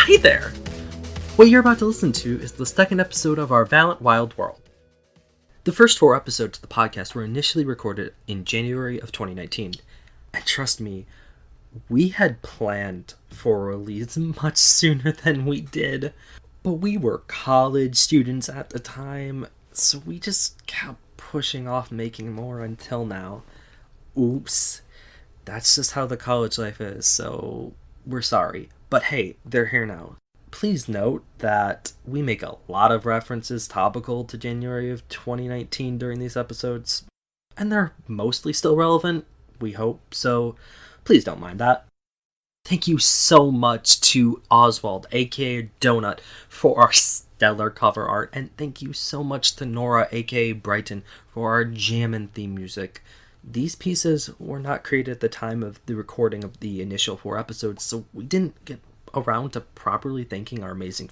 Hi there! What you're about to listen to is the second episode of Our Valant Wilde World. The first 4 episodes of the podcast were initially recorded in January of 2019. And trust me, we had planned for release much sooner than we did. But we were college students at the time, so we just kept pushing off making more until now. Oops. That's just how the college life is, so we're sorry. But hey, they're here now. Please note that we make a lot of references topical to January of 2019 during these episodes, and they're mostly still relevant, we hope, so please don't mind that. Thank you so much to Oswald, aka Donut, for our stellar cover art, and thank you so much to Nora, aka Brighton, for our jammin' theme music. These pieces were not created at the time of the recording of the initial 4 episodes, so we didn't get around to properly thanking our amazing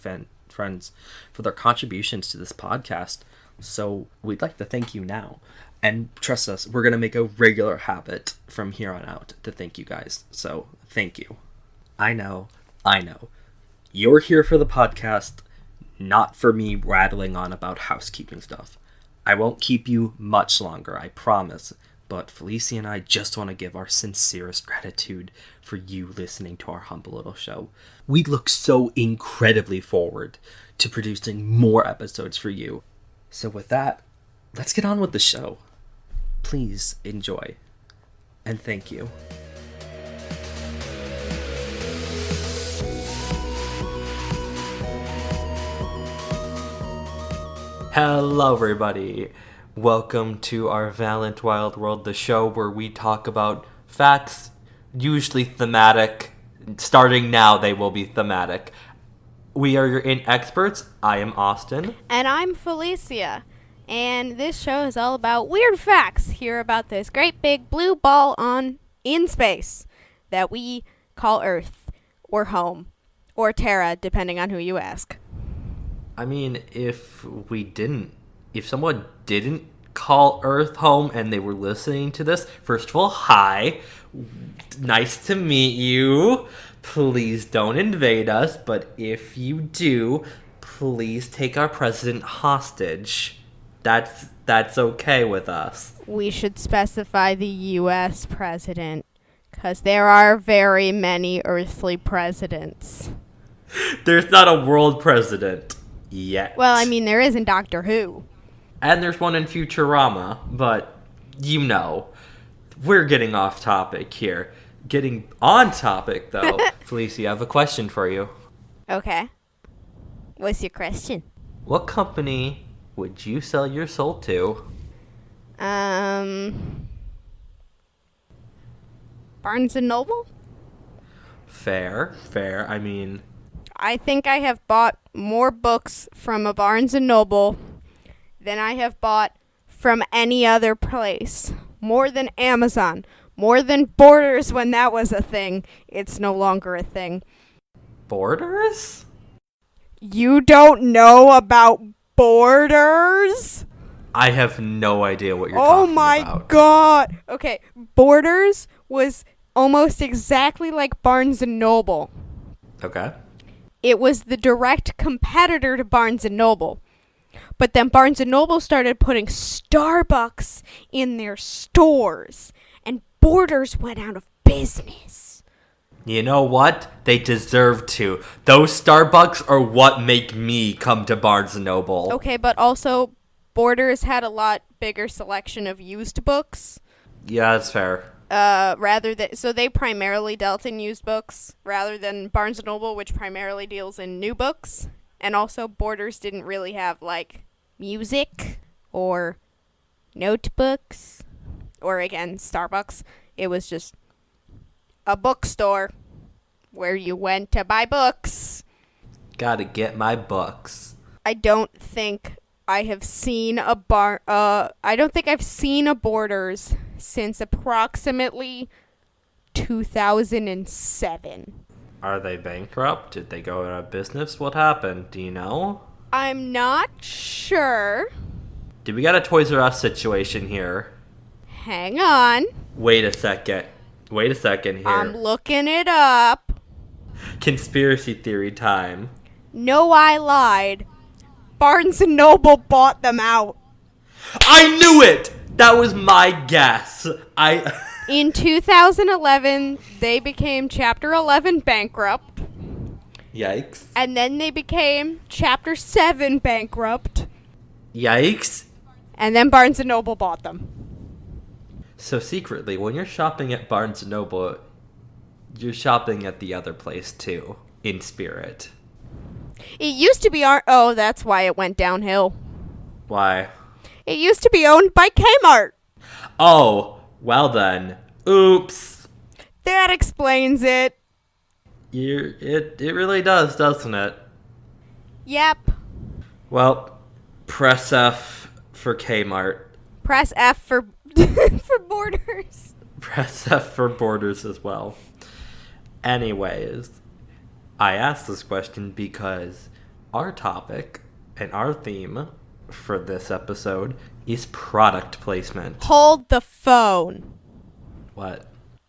friends for their contributions to this podcast. So we'd like to thank you now. And trust us, we're going to make a regular habit from here on out to thank you guys. So thank you. I know. You're here for the podcast, not for me rattling on about housekeeping stuff. I won't keep you much longer, I promise. But Felicia and I just want to give our sincerest gratitude for you listening to our humble little show. We look so incredibly forward to producing more episodes for you. So with that, let's get on with the show. Please enjoy. And thank you. Hello, everybody. Welcome to Our Valant Wilde World, the show where we talk about facts, usually thematic. Starting now, they will be thematic. We are your experts. I am Austin. And I'm Felicia. And this show is all about weird facts here about this great big blue ball in space that we call Earth, or home, or Terra, depending on who you ask. I mean, if someone didn't call Earth home and they were listening to this, first of all, hi. Nice to meet you. Please don't invade us, but if you do, please take our president hostage. That's okay with us. We should specify the U.S. president, because there are very many earthly presidents. There's not a world president yet. Well, I mean, there is in Doctor Who. And there's one in Futurama, but we're getting off topic here. Getting on topic, though, Felicia, I have a question for you. Okay. What's your question? What company would you sell your soul to? Barnes & Noble? Fair. I mean, I think I have bought more books from a Barnes & Noble than I have bought from any other place. More than Amazon. More than Borders when that was a thing. It's no longer a thing. Borders? You don't know about Borders? I have no idea what you're talking about. Oh my god! Okay, Borders was almost exactly like Barnes & Noble. Okay. It was the direct competitor to Barnes & Noble. But then Barnes & Noble started putting Starbucks in their stores, and Borders went out of business. You know what? They deserve to. Those Starbucks are what make me come to Barnes & Noble. Okay, but also Borders had a lot bigger selection of used books. Yeah, that's fair. So they primarily dealt in used books rather than Barnes & Noble, which primarily deals in new books. And also, Borders didn't really have, like, music or notebooks or, again, Starbucks. It was just a bookstore where you went to buy books. Gotta get my books. I don't think I have seen a Borders since approximately 2007. Are they bankrupt? Did they go out of business? What happened? Do you know? I'm not sure. Did we got a Toys R Us situation here? Hang on. Wait a second here. I'm looking it up. Conspiracy theory time. No, I lied. Barnes & Noble bought them out. I knew it! That was my guess. In 2011, they became Chapter 11 bankrupt. Yikes. And then they became Chapter 7 bankrupt. Yikes. And then Barnes & Noble bought them. So secretly, when you're shopping at Barnes & Noble, you're shopping at the other place too, in spirit. It used to be oh, that's why it went downhill. Why? It used to be owned by Kmart. Oh, well then. Oops. That explains it. It really does, doesn't it? Yep. Well, press F for Kmart. Press F for for Borders. Press F for Borders as well. Anyways, I asked this question because our topic and our theme for this episode is product placement. Hold the phone. What?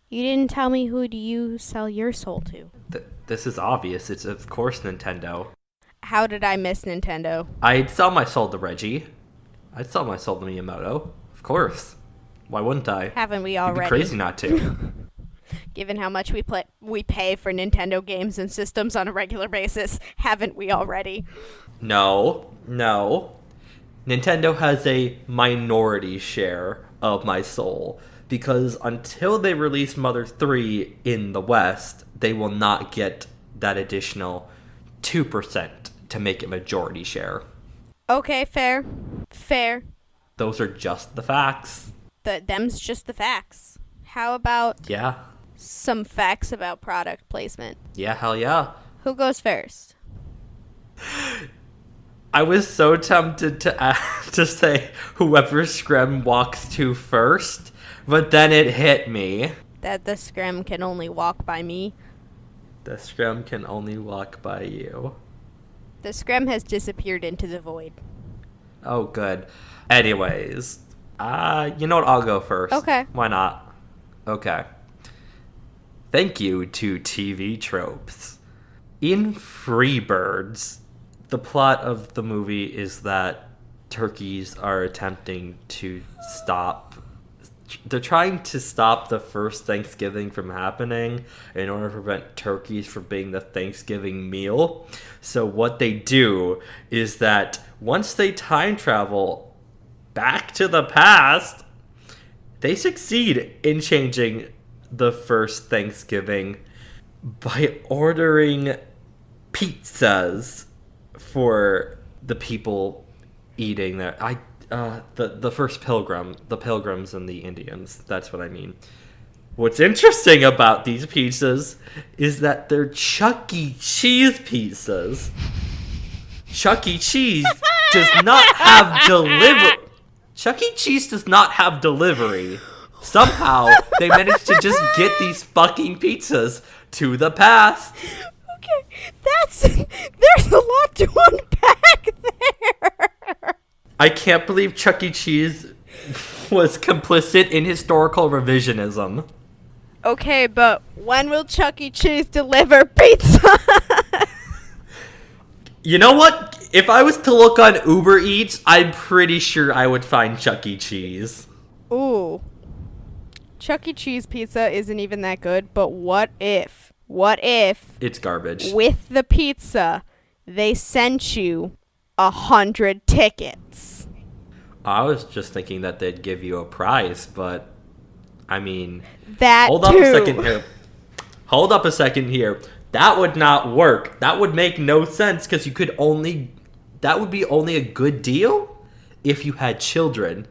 You didn't tell me who do you sell your soul to. This is obvious. It's of course Nintendo. How did I miss Nintendo? I'd sell my soul to Reggie. I'd sell my soul to Miyamoto. Of course. Why wouldn't I? Haven't we It'd already? be crazy not to. Given how much we pay for Nintendo games and systems on a regular basis, haven't we already? No. Nintendo has a minority share of my soul, because until they release Mother 3 in the West, they will not get that additional 2% to make it majority share. Okay, fair. Those are just the facts. Them's just the facts. How about Yeah. some facts about product placement? Yeah, hell yeah. Who goes first? I was so tempted to say whoever Scrim walks to first, but then it hit me. That the Scrim can only walk by me. The Scrim can only walk by you. The Scrim has disappeared into the void. Oh, good. Anyways, you know what? I'll go first. Okay. Why not? Okay. Thank you to TV tropes. In Freebirds, the plot of the movie is that turkeys are attempting to they're trying to stop the first Thanksgiving from happening in order to prevent turkeys from being the Thanksgiving meal. So what they do is that once they time travel back to the past, they succeed in changing the first Thanksgiving by ordering pizzas for the people eating there. The first the pilgrims and the Indians. That's what I mean. What's interesting about these pizzas is that they're Chuck E. Cheese pizzas. Chuck E. Cheese does not have delivery. Chuck E. Cheese does not have delivery. Somehow, they managed to just get these fucking pizzas to the past. Okay, there's a lot to unpack there. I can't believe Chuck E. Cheese was complicit in historical revisionism. Okay, but when will Chuck E. Cheese deliver pizza? You know what? If I was to look on Uber Eats, I'm pretty sure I would find Chuck E. Cheese. Ooh. Chuck E. Cheese pizza isn't even that good, but what if It's garbage. with the pizza they sent you 100 tickets? I was just thinking that they'd give you a prize, but I mean, That hold too. up a second here. That would not work. That would make no sense, because that would be only a good deal if you had children.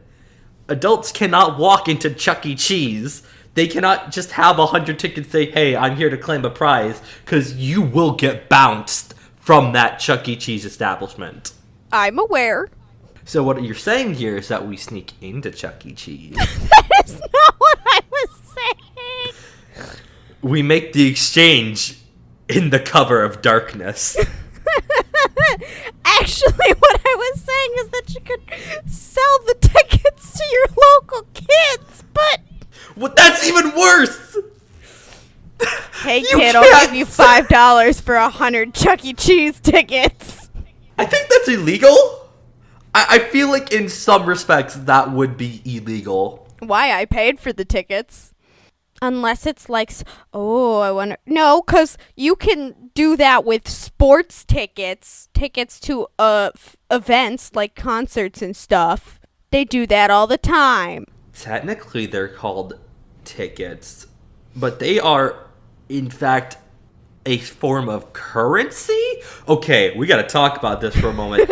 Adults cannot walk into Chuck E. Cheese. They cannot just have 100 tickets say, hey, I'm here to claim a prize, because you will get bounced from that Chuck E. Cheese establishment. I'm aware. So what you're saying here is that we sneak into Chuck E. Cheese. That is not what I was saying. We make the exchange in the cover of darkness. Actually, what I was saying is that you could sell the tickets to your local kids, but... Well, that's even worse! Hey, kid, I'll give you $5 for 100 Chuck E. Cheese tickets. I think that's illegal. I feel like in some respects that would be illegal. Why? I paid for the tickets. Unless it's like, oh, I wonder. No, because you can do that with sports tickets to events like concerts and stuff. They do that all the time. Technically, they're called tickets, but they are, in fact, a form of currency? Okay, we gotta talk about this for a moment.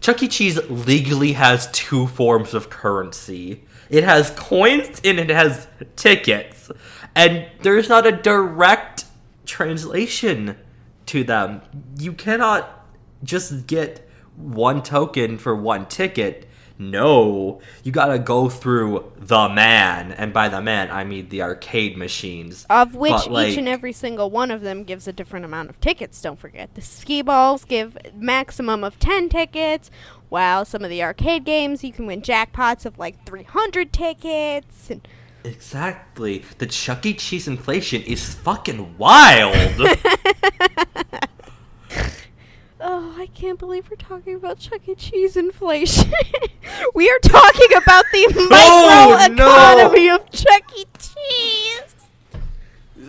Chuck E. Cheese legally has two forms of currency. It has coins and it has tickets. And there's not a direct translation to them. You cannot just get one token for one ticket. No, you gotta go through the man, and by the man I mean the arcade machines. Of which each and every single one of them gives a different amount of tickets, don't forget. The skee balls give maximum of 10 tickets, while some of the arcade games you can win jackpots of like 300 tickets. And exactly. The Chuck E. Cheese inflation is fucking wild. Oh, I can't believe we're talking about Chuck E. Cheese inflation. We are talking about the microeconomy of Chuck E. Cheese.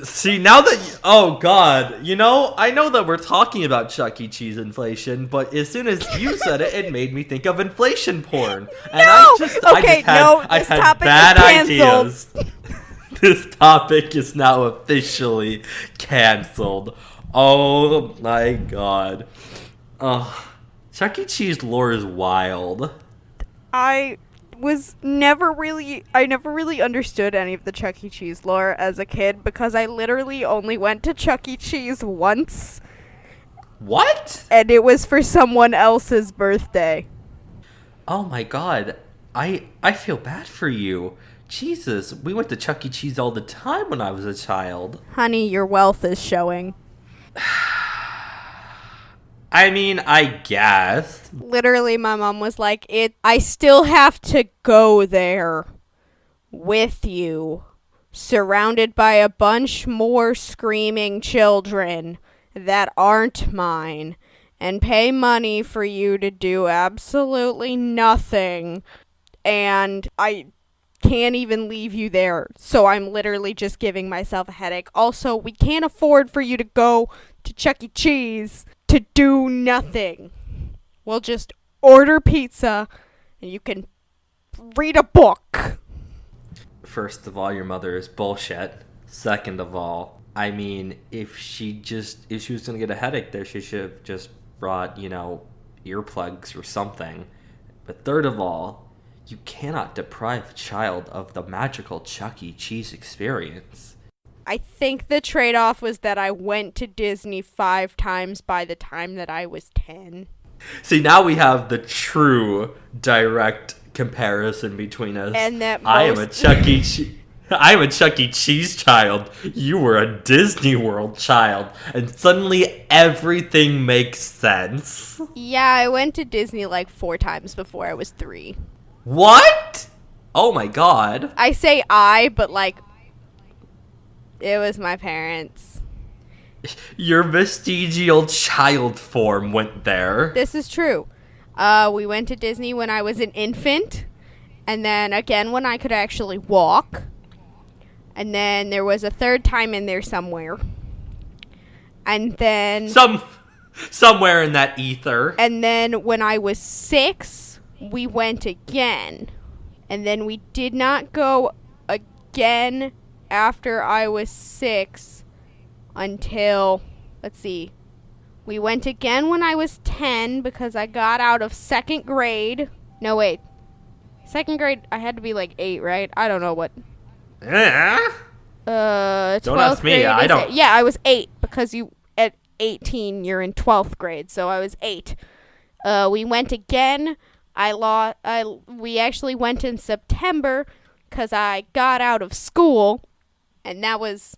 See, now that... oh, God. You know, I know that we're talking about Chuck E. Cheese inflation, but as soon as you said it, it made me think of inflation porn. And this topic is canceled. This topic is now officially canceled. Oh, my God. Chuck E. Cheese lore is wild. I never really understood any of the Chuck E. Cheese lore as a kid because I literally only went to Chuck E. Cheese once. What? And it was for someone else's birthday. Oh my God. I feel bad for you. Jesus, we went to Chuck E. Cheese all the time when I was a child. Honey, your wealth is showing. I mean, I guess. Literally, my mom was like, I still have to go there with you, surrounded by a bunch more screaming children that aren't mine, and pay money for you to do absolutely nothing, and I can't even leave you there, so I'm literally just giving myself a headache. Also, we can't afford for you to go to Chuck E. Cheese to do nothing. We'll just order pizza and you can read a book. First of all, your mother is bullshit. Second of all, I mean, if she was gonna get a headache there, she should have just brought, earplugs or something. But third of all, you cannot deprive a child of the magical Chuck E. Cheese experience. I think the trade-off was that I went to Disney 5 times by the time that I was 10. See, now we have the true direct comparison between us. And that I am a Chuck E. Cheese child. You were a Disney World child. And suddenly everything makes sense. Yeah, I went to Disney like 4 times before I was 3. What? Oh my God. I say but like... it was my parents. Your vestigial child form went there. This is true. We went to Disney when I was an infant. And then again when I could actually walk. And then there was a third time in there somewhere. And then... somewhere in that ether. And then when I was 6, we went again. And then we did not go again after I was 6 until, let's see, we went again when I was 10 because I got out of 2nd grade. No, wait. 2nd grade, I had to be like 8, right? I don't know what. Don't ask me. I don't. Yeah, I was 8 because at 18 you're in 12th grade, so I was 8. We went again. We actually went in September because I got out of school. And that was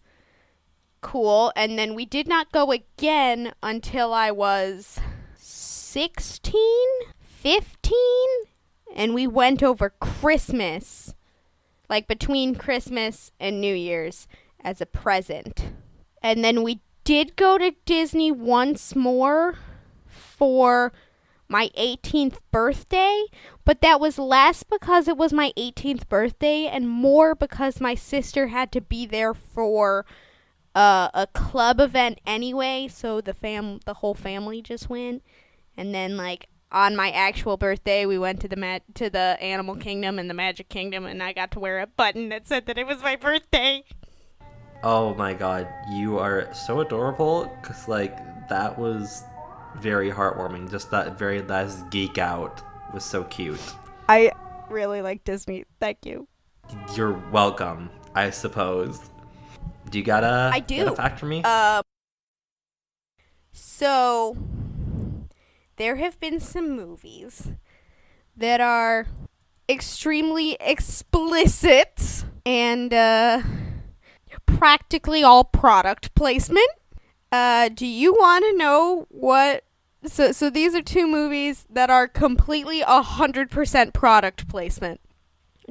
cool. And then we did not go again until I was 16, 15. And we went over Christmas. Like between Christmas and New Year's. as a present. And then we did go to Disney once more for my 18th birthday, but that was less because it was my 18th birthday and more because my sister had to be there for a club event anyway, so the whole family just went. And then like on my actual birthday, we went to the Animal Kingdom and the Magic Kingdom, and I got to wear a button that said that it was my birthday. Oh my god, you are so adorable, because, like, that was very heartwarming. Just that very last geek out was so cute. I really like Disney. Thank you. You're welcome, I suppose. Do you got a fact for me? So, there have been some movies that are extremely explicit and practically all product placement. Do you want to know what... So these are two movies that are completely 100% product placement.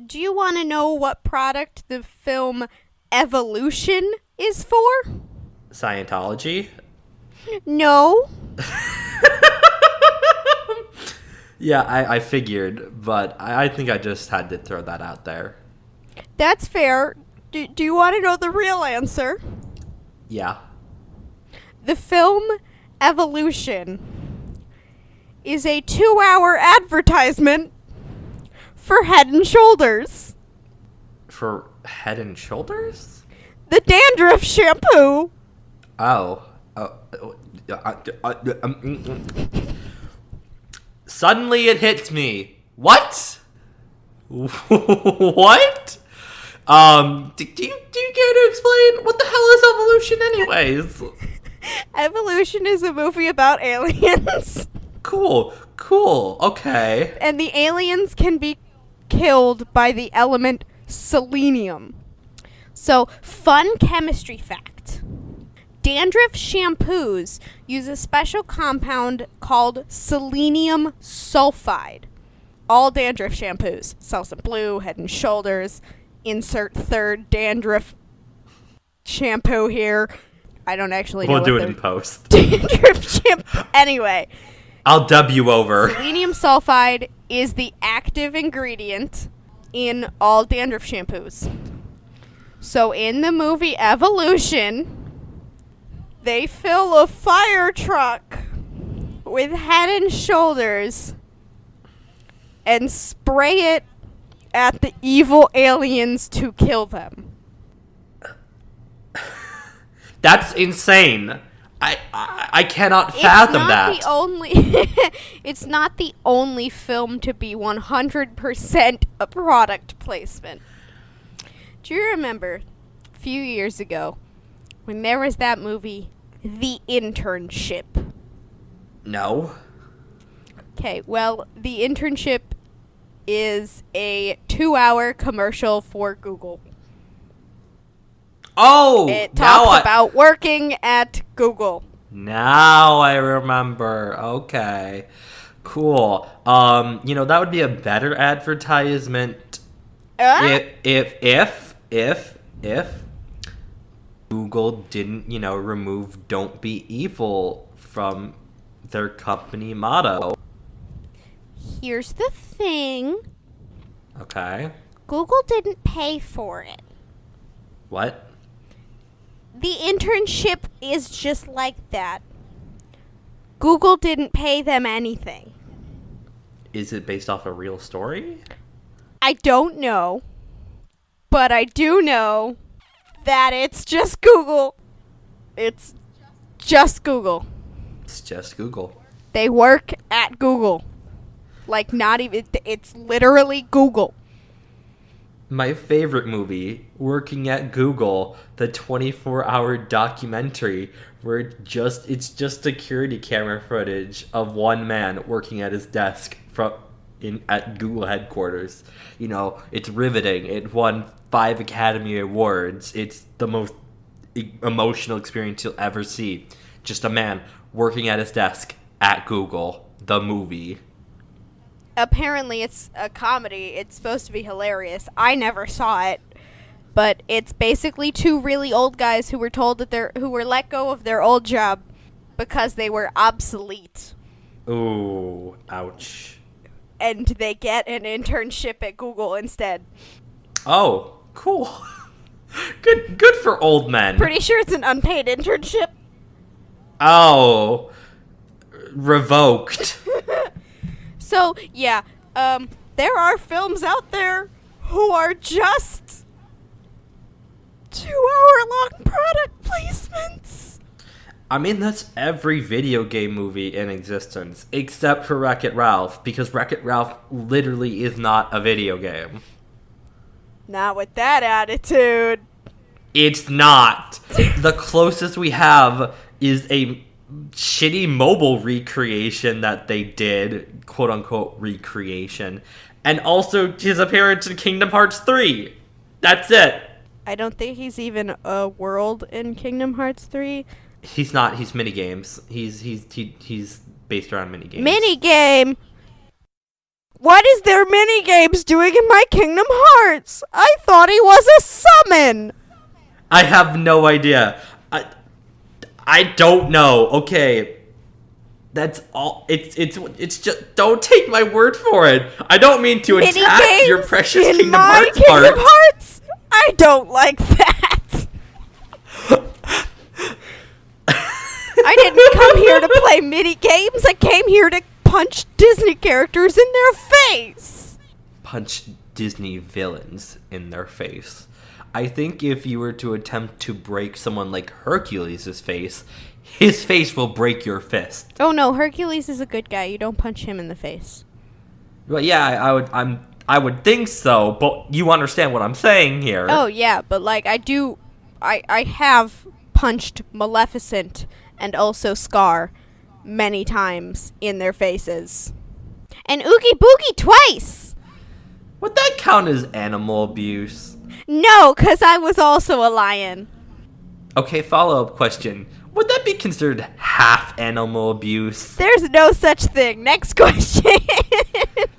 Do you want to know what product the film Evolution is for? Scientology? No. Yeah, I figured, but I think I just had to throw that out there. That's fair. Do you want to know the real answer? Yeah. The film Evolution is a 2-hour advertisement for Head and Shoulders. For Head and Shoulders? The dandruff shampoo. Suddenly it hits me. What? What? Do you care to explain what the hell is Evolution anyways? Evolution is a movie about aliens. Cool, okay. And the aliens can be killed by the element selenium. So, fun chemistry fact. Dandruff shampoos use a special compound called selenium sulfide. All dandruff shampoos, Salsa Blue, Head and Shoulders, insert third dandruff shampoo here. I don't actually know. We'll do it in post. Dandruff shampoo. Anyway. I'll dub you over. Selenium sulfide is the active ingredient in all dandruff shampoos. So in the movie Evolution, they fill a fire truck with Head and Shoulders and spray it at the evil aliens to kill them. That's insane. I cannot fathom that. It's not the only film to be 100% a product placement. Do you remember a few years ago when there was that movie, The Internship? No. Okay, well, The Internship is a 2-hour commercial for Google. Oh! It talks about working at Google. Now I remember. Okay. Cool. That would be a better advertisement if Google didn't, remove "Don't be evil" from their company motto. Here's the thing. Okay. Google didn't pay for it. What? The Internship is just like that. Google didn't pay them anything. Is it based off a real story? I don't know. But I do know that it's just Google. It's just Google. It's just Google. They work at Google. Like, not even... It's literally Google. My favorite movie, Working at Google, the 24-hour documentary where it's just security camera footage of one man working at his desk at Google headquarters. It's riveting. It won 5 Academy Awards. It's the most emotional experience you'll ever see. Just a man working at his desk at Google, the movie. Apparently it's a comedy. It's supposed to be hilarious. I never saw it. but it's basically two really old guys who were told that who were let go of their old job because they were obsolete. Ooh, ouch. And they get an internship at Google instead. Oh, cool. Good for old men. Pretty sure it's an unpaid internship. Oh, revoked. So, yeah, there are films out there who are just 2-hour-long product placements. I mean, that's every video game movie in existence, except for Wreck-It Ralph, because Wreck-It Ralph literally is not a video game. Not with that attitude. It's not. The closest we have is a shitty mobile recreation that they did, quote-unquote recreation, and also his appearance in Kingdom Hearts 3. That's it. I don't think he's even a world in Kingdom Hearts 3. He's not. He's minigames. He's based around minigames. Minigame? What is their minigames doing in my Kingdom Hearts? I thought he was a summon. I have no idea. I don't know. Okay. That's all. It's just, don't take my word for it. I don't mean to attack your precious Kingdom Hearts part. Kingdom Hearts? I don't like that. I didn't come here to play mini games. I came here to punch Disney characters in their face. Punch Disney villains in their face. I think if you were to attempt to break someone like Hercules' face, his face will break your fist. Oh no, Hercules is a good guy. You don't punch him in the face. Well, yeah, I would think so, but you understand what I'm saying here. Oh yeah, but like I have punched Maleficent and also Scar many times in their faces. And Oogie Boogie twice! Would that count as animal abuse? No, because I was also a lion. Okay, follow-up question. Would that be considered half animal abuse? There's no such thing. Next question.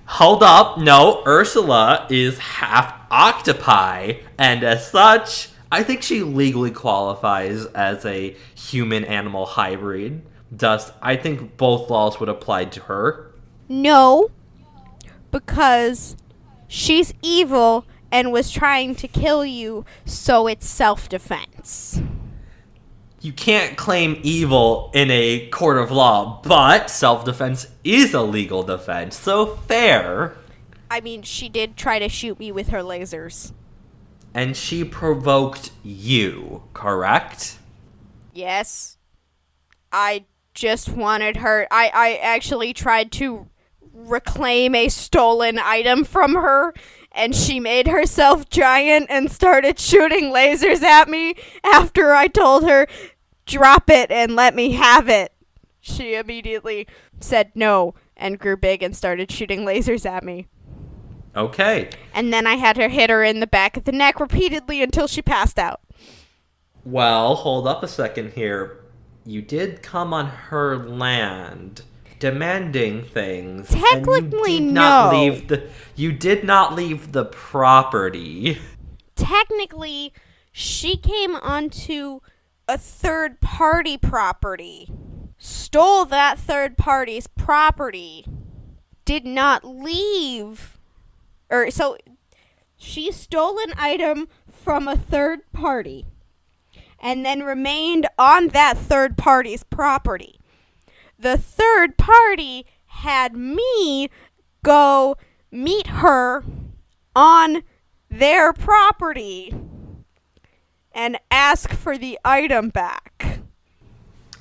Hold up. No, Ursula is half octopi, and as such, I think she legally qualifies as a human-animal hybrid. Thus, I think both laws would apply to her. No, because she's evil and was trying to kill you, so it's self-defense. You can't claim evil in a court of law, but self-defense is a legal defense, so fair. I mean, she did try to shoot me with her lasers. And she provoked you, correct? Yes. I just wanted her... I actually tried to reclaim a stolen item from her, and she made herself giant and started shooting lasers at me after I told her, drop it and let me have it. She immediately said no and grew big and started shooting lasers at me. Okay. And then I had her hit her in the back of the neck repeatedly until she passed out. Well, hold up a second here. You did come on her land, demanding things. Technically, and you did not leave the property. Technically, she came onto a third-party property, stole that third party's property, did not leave. So she stole an item from a third party and then remained on that third party's property. The third party had me go meet her on their property and ask for the item back.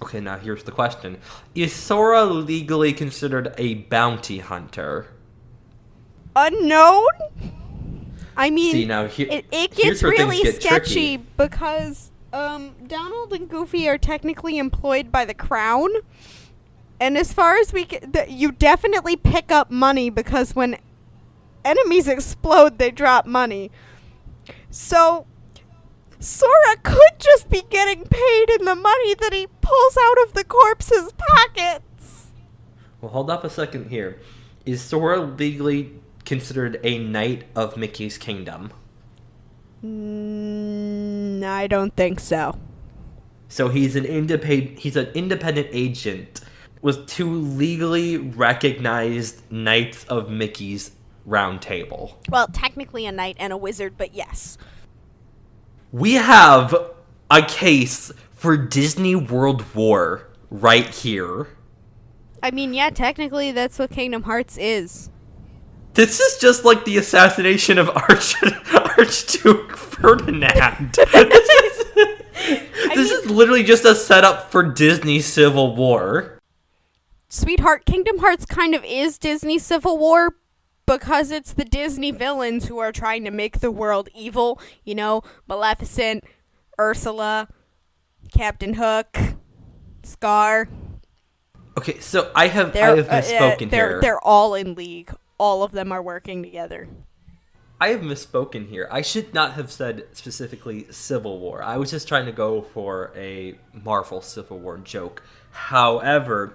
Okay, now here's the question. Is Sora legally considered a bounty hunter? Unknown? I mean, see, now it gets really sketchy tricky. because Donald and Goofy are technically employed by the Crown. And as far as you definitely pick up money because when enemies explode, they drop money. So Sora could just be getting paid in the money that he pulls out of the corpse's pockets. Well, hold up a second here. Is Sora legally considered a knight of Mickey's kingdom? No, I don't think so. So he's an independent agent with 2 legally recognized Knights of Mickey's Round Table. Well, technically a knight and a wizard, but yes. We have a case for Disney World War right here. I mean, yeah, technically that's what Kingdom Hearts is. This is just like the assassination of Archduke Ferdinand. This is literally just a setup for Disney Civil War. Sweetheart, Kingdom Hearts kind of is Disney Civil War because it's the Disney villains who are trying to make the world evil. You know, Maleficent, Ursula, Captain Hook, Scar. Okay, so I have misspoken here. They're all in league. All of them are working together. I have misspoken here. I should not have said specifically Civil War. I was just trying to go for a Marvel Civil War joke. However,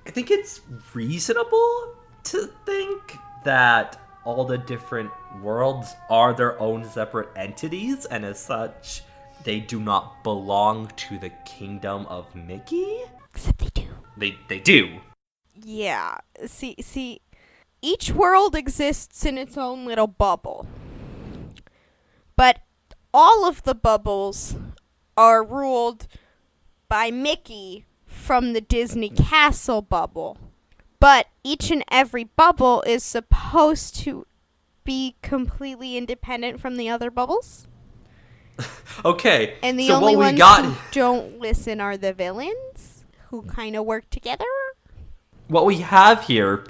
I think it's reasonable to think that all the different worlds are their own separate entities, and as such, they do not belong to the kingdom of Mickey? Except they do. They do. Yeah. See, each world exists in its own little bubble. But all of the bubbles are ruled by Mickey from the Disney Castle bubble. But each and every bubble is supposed to be completely independent from the other bubbles. Okay. And the so only what ones we got... who don't listen are the villains, who kind of work together. What we have here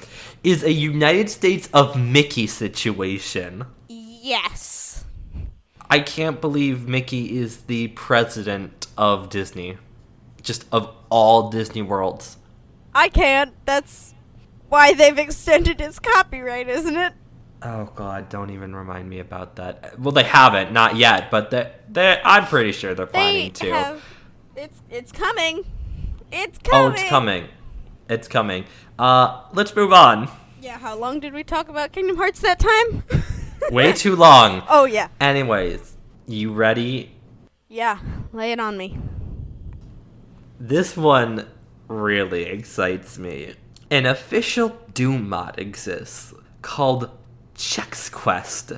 is a United States of Mickey situation. Yes. I can't believe Mickey is the president of Disney. Just of all Disney worlds. I can't. That's why they've extended his copyright, isn't it? Oh god, don't even remind me about that. Well, they haven't, not yet, but I'm pretty sure they're planning to. It's coming. It's coming. Oh, it's coming. It's coming. Let's move on. Yeah, how long did we talk about Kingdom Hearts that time? Way too long. Oh, yeah. Anyways, you ready? Yeah, lay it on me. This one really excites me. An official Doom mod exists called Chex Quest,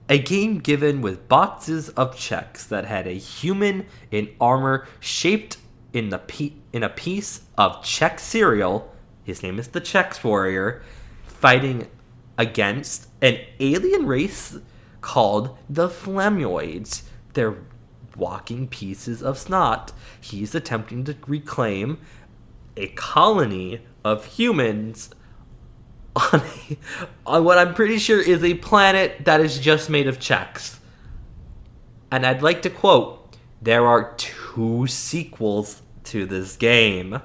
a game given with boxes of checks that had a human in armor shaped in a piece of Chex cereal. His name is the Chex Warrior, fighting against an alien race called the Flamoids. They're walking pieces of snot. He's attempting to reclaim a colony of humans on what I'm pretty sure is a planet that is just made of Chex. And I'd like to quote, there are 2 sequels to this game.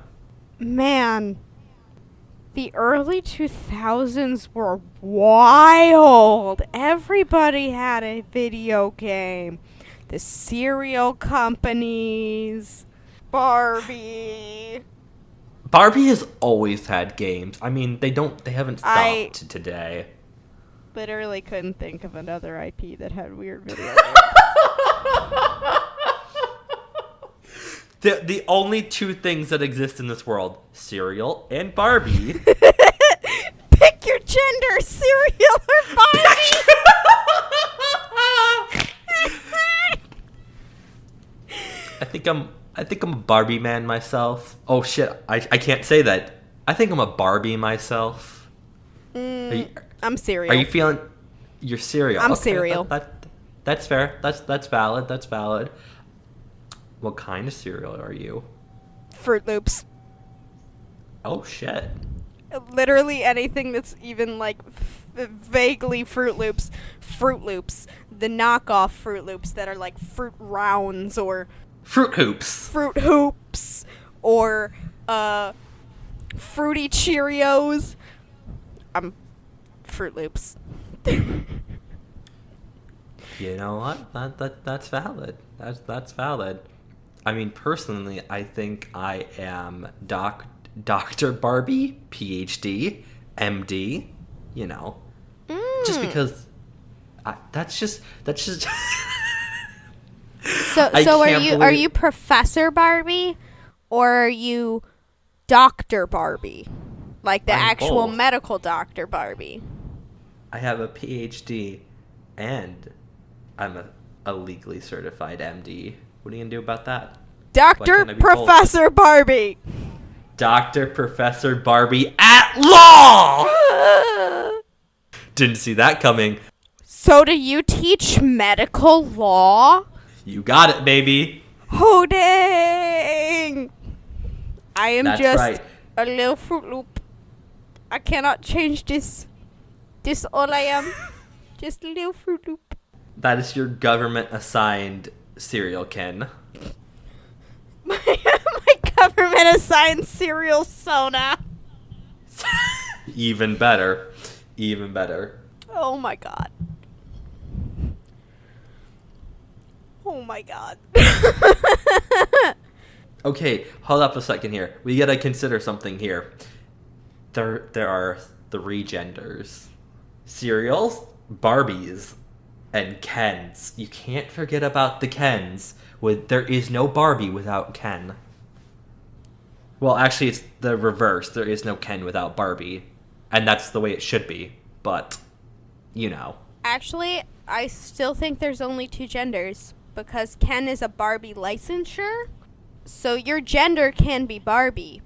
Man, the early 2000s were wild. Everybody had a video game. The cereal companies, Barbie. Barbie has always had games. I mean, they haven't stopped today. Literally couldn't think of another IP that had weird video games. The only 2 things that exist in this world, cereal and Barbie. Pick your gender, cereal or Barbie. I think I'm a Barbie man myself. Oh shit, I can't say that. I think I'm a Barbie myself. I'm cereal. Are you feeling your cereal? I'm okay, cereal. That's fair. That's valid. That's valid. What kind of cereal are you? Fruit Loops. Oh shit. Literally anything that's even like vaguely Fruit Loops. Fruit Loops. The knockoff Fruit Loops that are like Fruit Rounds or Fruit Hoops. Fruit Hoops or Fruity Cheerios. Fruit Loops. You know what? That's valid. That's valid. I mean, personally, I think I am Dr. Barbie, PhD, MD. You know, just because. That's just. So are you Professor Barbie, or are you Dr. Barbie, like the actual both. medical Dr. Barbie? I have a PhD, and I'm a legally certified MD. What are you gonna do about that? Dr. Professor Barbie. Dr. Professor Barbie at law! Didn't see that coming. So do you teach medical law? You got it, baby. Oh, dang! I am That's just right. a little Fruit Loop. I cannot change this. This all I am. Just a little Fruit Loop. That is your government-assigned cereal, Ken. My government-assigned cereal Sona. Even better. Even better. Oh my god. Oh my god. Okay, hold up a second here. We gotta consider something here. There are 3 genders. Cereals, Barbies, and Kens. You can't forget about the Kens. There is no Barbie without Ken. Well, actually, it's the reverse. There is no Ken without Barbie. And that's the way it should be. But, you know. Actually, I still think there's only 2 genders, because Ken is a Barbie licensure. So your gender can be Barbie,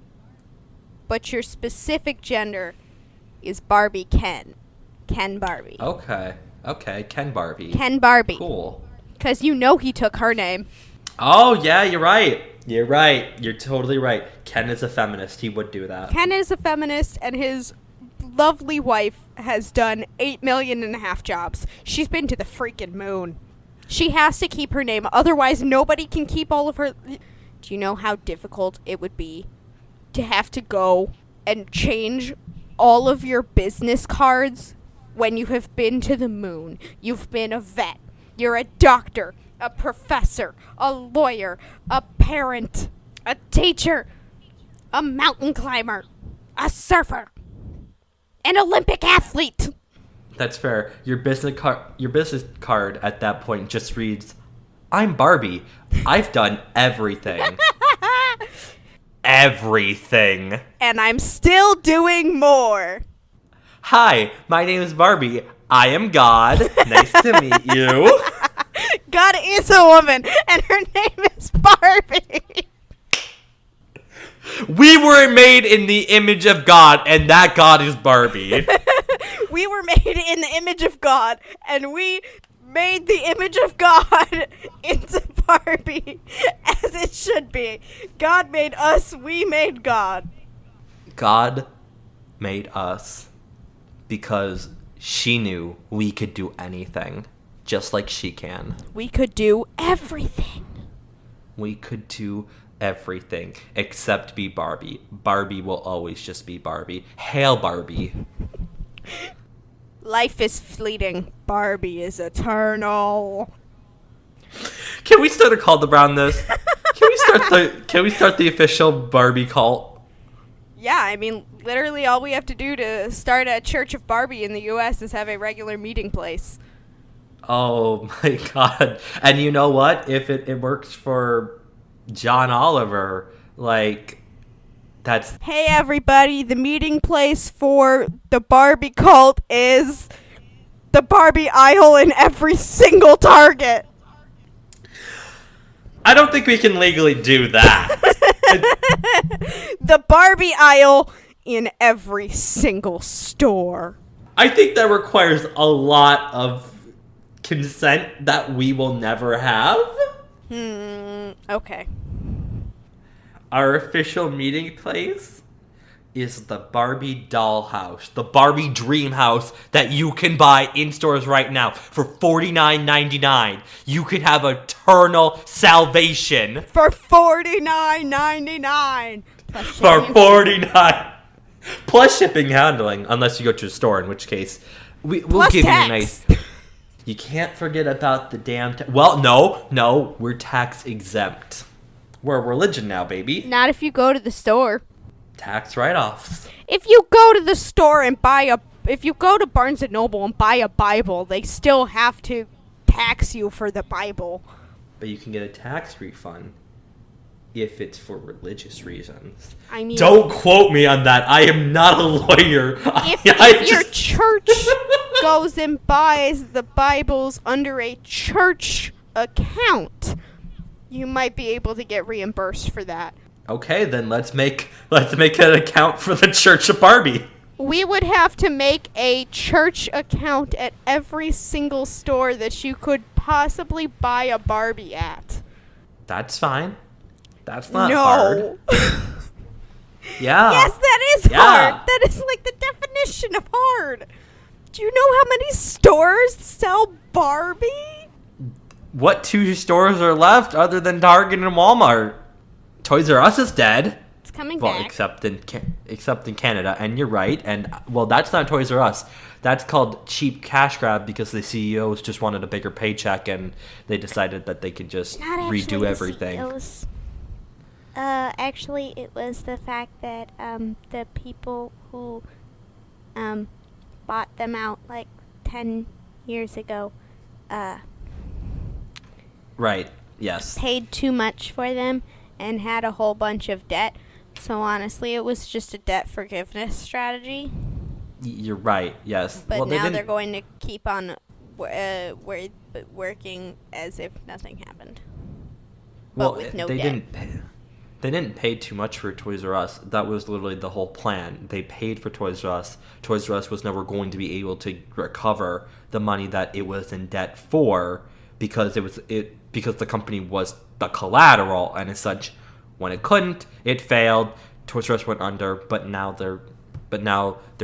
but your specific gender is Barbie Ken. Ken Barbie. Okay, Ken Barbie. Ken Barbie. Cool. Because you know he took her name. Oh, yeah, you're right. You're right. You're totally right. Ken is a feminist. He would do that. Ken is a feminist, and his lovely wife has done 8 million and a half jobs. She's been to the freaking moon. She has to keep her name, otherwise nobody can keep all of her... Do you know how difficult it would be to have to go and change all of your business cards when you have been to the moon? You've been a vet. You're a doctor, a professor, a lawyer, a parent, a teacher, a mountain climber, a surfer, an Olympic athlete. That's fair. Your business card at that point just reads, "I'm Barbie. I've done everything." Everything. And I'm still doing more. Hi, my name is Barbie. I am God. Nice to meet you. God is a woman, and her name is Barbie. We were made in the image of God, and that God is Barbie. We were made in the image of God, and we made the image of God into Barbie, as it should be. God made us, we made God. God made us because she knew we could do anything, just like she can. We could do everything. We could do everything except be Barbie. Barbie will always just be Barbie. Hail Barbie. Life is fleeting. Barbie is eternal. Can we start a cult around this? Can we start the official Barbie cult? Yeah, I mean, literally all we have to do to start a Church of Barbie in the U.S. is have a regular meeting place. Oh my god. And you know what? If it works for John Oliver, like, that's... Hey everybody, the meeting place for the Barbie cult is the Barbie aisle in every single Target. I don't think we can legally do that. The Barbie aisle in every single store. I think that requires a lot of consent that we will never have. Okay. Our official meeting place is the Barbie dollhouse, the Barbie dream house that you can buy in stores right now for $49.99. You can have eternal salvation For $49.99. for $49 plus shipping and handling, unless you go to a store, in which case we'll Plus give tax. you a nice. You can't forget about the damn. Well, no, we're tax exempt. We're a religion now, baby. Not if you go to the store. Tax write-offs. If you go to the store and if you go to Barnes & Noble and buy a Bible, they still have to tax you for the Bible. but you can get a tax refund if it's for religious reasons. I mean, don't quote me on that. I am not a lawyer. If your church goes and buys the Bibles under a church account, you might be able to get reimbursed for that. Okay, then let's make an account for the Church of Barbie. We would have to make a church account at every single store that you could possibly buy a Barbie at. That's fine. That's not hard. Yeah. Yes, that is hard. That is like the definition of hard. Do you know how many stores sell Barbie? What 2 stores are left other than Target and Walmart? Toys R Us is dead. It's coming well, back. except in Canada, and you're right. And well, that's not Toys R Us. That's called cheap cash grab because the CEOs just wanted a bigger paycheck and they decided that they could just redo everything. Actually, it was the fact that the people who bought them out like 10 years ago Right, yes. paid too much for them and had a whole bunch of debt. So honestly, it was just a debt forgiveness strategy. You're right, yes. But well, now they're going to keep on working as if nothing happened. But with no debt. They didn't pay too much for Toys R Us. That was literally the whole plan. They paid for Toys R Us. Toys R Us was never going to be able to recover the money that it was in debt for because because the company was the collateral, and as such, when it couldn't, it failed. Toys R Us went under, but now they're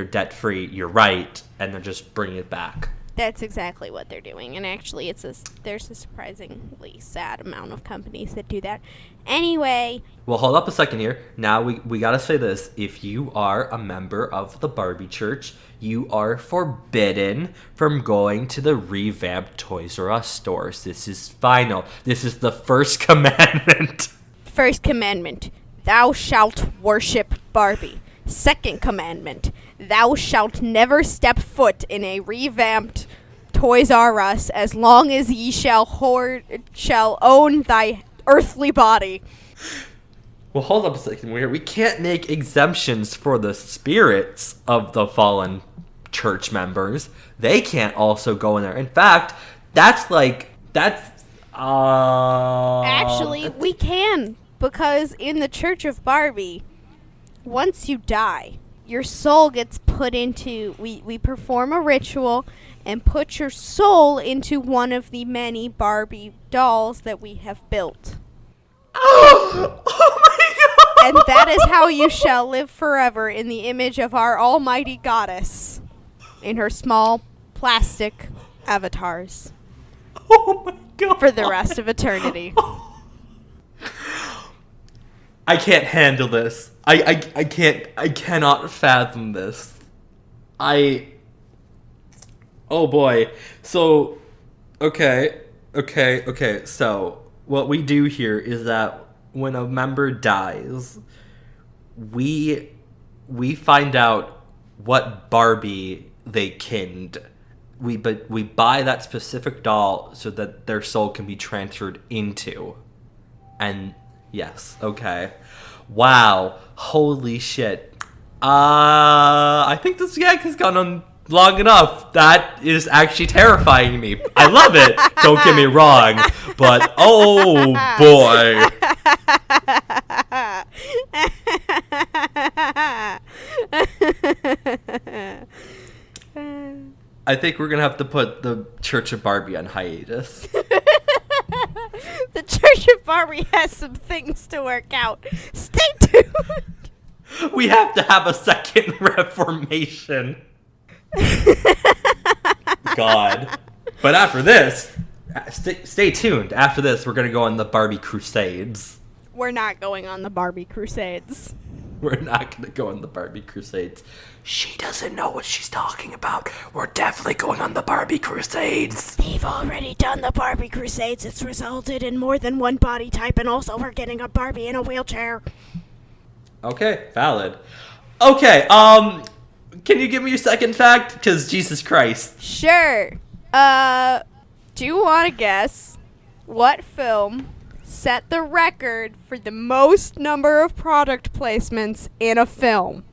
debt free. You're right, and they're just bringing it back. That's exactly what they're doing, and actually, there's a surprisingly sad amount of companies that do that. Anyway. Well, hold up a second here. Now we gotta say this: if you are a member of the Barbie Church, you are forbidden from going to the revamped Toys R Us stores. This is final. This is the first commandment. First commandment: thou shalt worship Barbie. Second commandment: thou shalt never step foot in a revamped Toys R Us as long as ye shall own thy earthly body. Well, hold up a second. We can't make exemptions for the spirits of the fallen church members. They can't also go in there. In fact, Actually, we can, because in the Church of Barbie, once you die, your soul gets put into... We perform a ritual and put your soul into one of the many Barbie dolls that we have built. Oh my god! And that is how you shall live forever in the image of our almighty goddess in her small plastic avatars. Oh my god! For the rest of eternity. I can't handle this. I cannot fathom this. Oh boy. So, okay. So, what we do here is that when a member dies, we find out what Barbie they kinned. We buy that specific doll so that their soul can be transferred into. And yes, okay. Wow. Holy shit. I think this gag has gone on long enough. That is actually terrifying me. I love it. Don't get me wrong. But, oh boy. I think we're going to have to put the Church of Barbie on hiatus. The Church of Barbie has some things to work out. Stay tuned. We have to have a second reformation. God. But after this, stay tuned. After this, we're going to go on the Barbie Crusades. We're not going on the Barbie Crusades. We're not going to go on the Barbie Crusades. She doesn't know what she's talking about. We're definitely going on the Barbie Crusades. They've already done the Barbie Crusades. It's resulted in more than one body type, and also we're getting a Barbie in a wheelchair. Okay, valid. Okay, can you give me your second fact? Because Jesus Christ. Sure. Do you want to guess What film set the record for the most number of product placements in a film?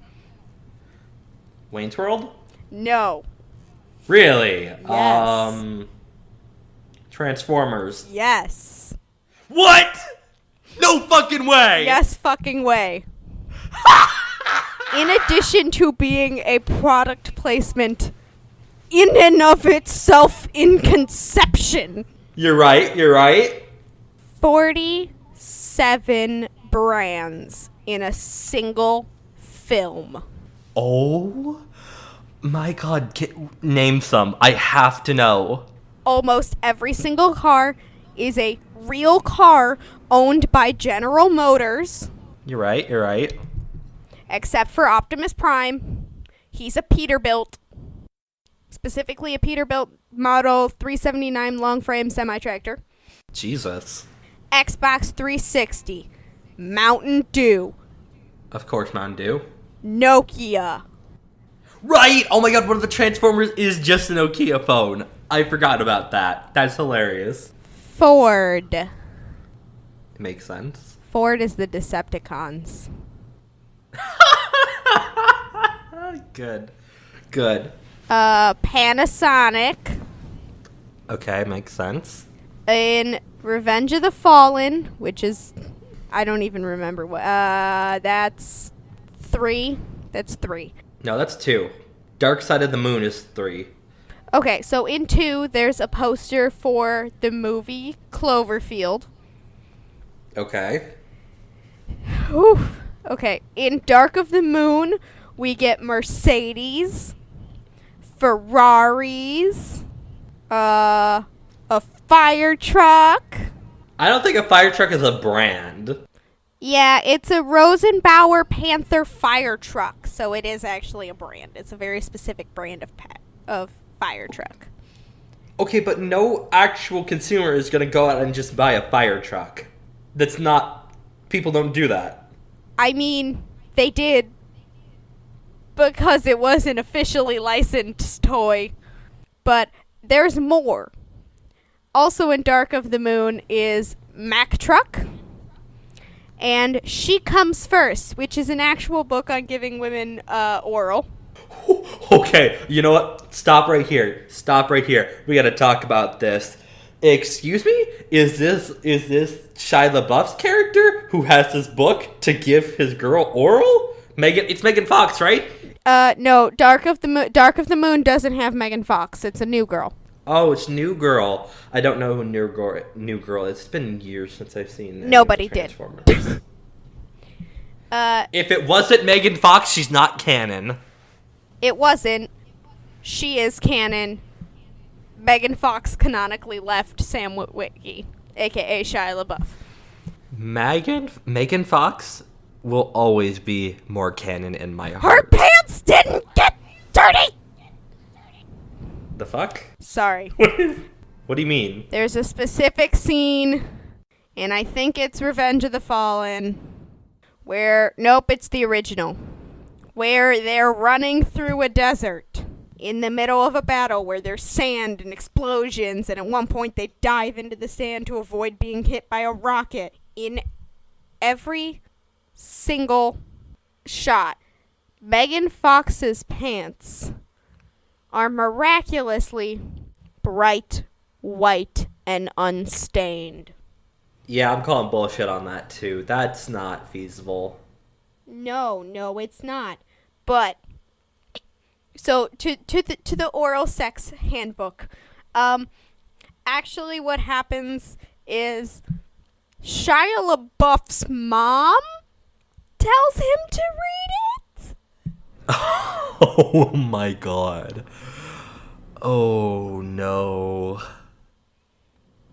Wayne's World? No. Really? Yes. Transformers. Yes. What? No fucking way! Yes fucking way. In addition to being a product placement in and of itself in conception. You're right. 47 brands in a single film. Oh my god, name some. I have to know. Almost every single car is a real car owned by General Motors. You're right. Except for Optimus Prime. He's a Peterbilt. Specifically a Peterbilt Model 379 long frame semi-tractor. Jesus. Xbox 360. Mountain Dew. Of course, Mountain Dew. Nokia. Right! Oh my god, one of the Transformers is just a Nokia phone. I forgot about that. That's hilarious. Ford. It makes sense. Ford is the Decepticons. Good. Panasonic. Okay, makes sense. In Revenge of the Fallen, which is, I don't even remember what, that's 3. That's 3. No, that's 2. Dark Side of the Moon is 3. Okay, so in 2, there's a poster for the movie Cloverfield. Okay. Whew. Okay, in Dark of the Moon, we get Mercedes, Ferraris, a fire truck. I don't think a fire truck is a brand. Yeah, it's a Rosenbauer Panther fire truck, so it is actually a brand. It's a very specific brand of fire truck. Okay, but no actual consumer is going to go out and just buy a fire truck. That's not... People don't do that. I mean, they did, because it was an officially licensed toy. But there's more. Also in Dark of the Moon is Mack Truck. And She Comes First, which is an actual book on giving women oral. Okay, you know what? Stop right here. We gotta talk about this. Excuse me? Is this Shai Lebouf's character who has this book to give his girl oral? It's Megan Fox, right? No, Dark of the Moon doesn't have Megan Fox. It's a new girl. Oh, it's New Girl. I don't know who New Girl is. It's been years since I've seen Nobody did. If it wasn't Megan Fox, she's not canon. It wasn't. She is canon. Megan Fox canonically left Sam Witwicky, a.k.a. Shia LaBeouf. Megan Fox will always be more canon in my heart. Her pants didn't get dirty! The fuck? Sorry. What do you mean? There's a specific scene, and I think it's Revenge of the Fallen, where... Nope, it's the original. Where they're running through a desert in the middle of a battle where there's sand and explosions, and at one point they dive into the sand to avoid being hit by a rocket. In every single shot, Megan Fox's pants are miraculously bright white and unstained. Yeah, I'm calling bullshit on that too. That's not feasible. No, it's not. But so to the oral sex handbook. Actually what happens is Shia LaBeouf's mom tells him to read it. Oh my god. Oh no.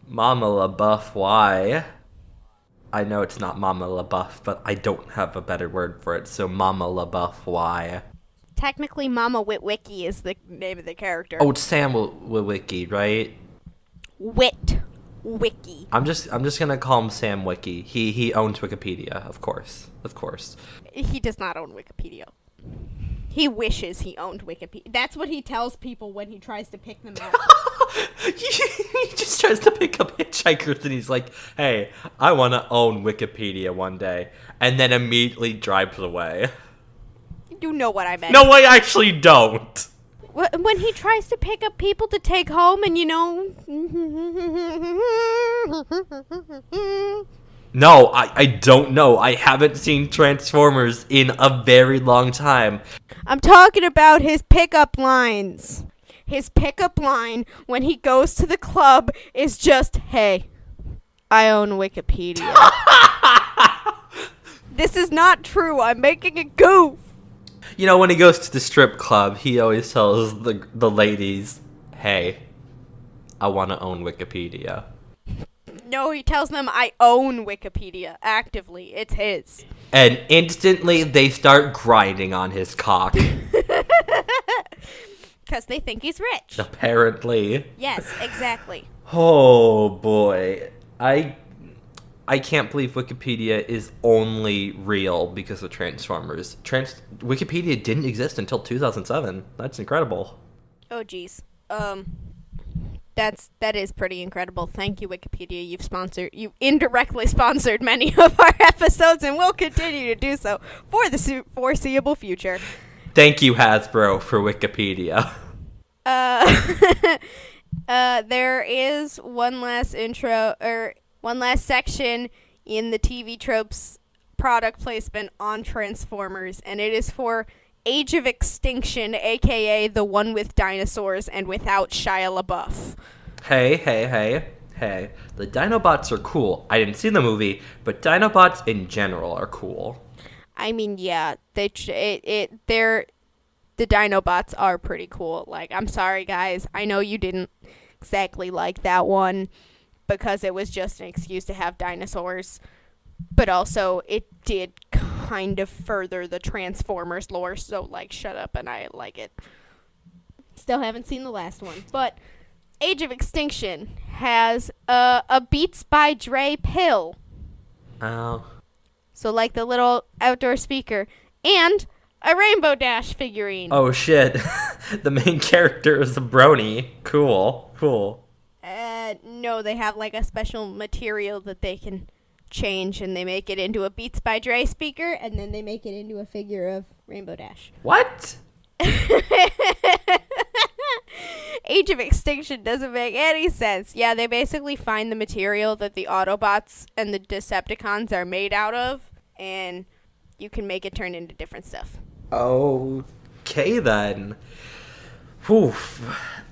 Mama LaBeouf, why? I know it's not Mama LaBeouf, but I don't have a better word for it, so Mama LaBeouf, why? Technically, Mama Witwicky is the name of the character. Oh, it's Sam Witwicky, right? Witwicky. I'm just gonna call him Sam Wiki. He owns Wikipedia, of course. He does not own Wikipedia. He wishes he owned Wikipedia. That's what he tells people when he tries to pick them up. He just tries to pick up hitchhikers and he's like, hey, I want to own Wikipedia one day. And then immediately drives away. You know what I meant. No, I actually don't. When he tries to pick up people to take home and, No, I don't know. I haven't seen Transformers in a very long time. I'm talking about his pickup lines. His pickup line when he goes to the club is just, hey, I own Wikipedia. This is not true. I'm making a goof. When he goes to the strip club, he always tells the ladies, hey, I want to own Wikipedia. No, he tells them I own Wikipedia actively. It's his. And instantly they start grinding on his cock. Because they think he's rich. Apparently. Yes, exactly. Oh boy. I can't believe Wikipedia is only real because of Transformers. Wikipedia didn't exist until 2007. That's incredible. Oh geez. That is pretty incredible. Thank you, Wikipedia. You indirectly sponsored many of our episodes and will continue to do so for the foreseeable future. Thank you, Hasbro, for Wikipedia. There is one last section in the TV Tropes product placement on Transformers, and it is for Age of Extinction, aka the one with dinosaurs and without Shia Lebouf. Hey. The Dinobots are cool. I didn't see the movie, but Dinobots in general are cool. I mean, yeah, the Dinobots are pretty cool. Like, I'm sorry, guys. I know you didn't exactly like that one because it was just an excuse to have dinosaurs. But also, it did kind of further the Transformers lore, so, like, shut up and I like it. Still haven't seen the last one. But Age of Extinction has a Beats by Dre pill. Oh. So, like, the little outdoor speaker. And a Rainbow Dash figurine. Oh, shit. The main character is a brony. Cool. No, they have, like, a special material that they can change, and they make it into a Beats by Dre speaker, and then they make it into a figure of Rainbow Dash. What? Age of Extinction doesn't make any sense. Yeah, they basically find the material that the Autobots and the Decepticons are made out of, and you can make it turn into different stuff. Okay, then. Whew.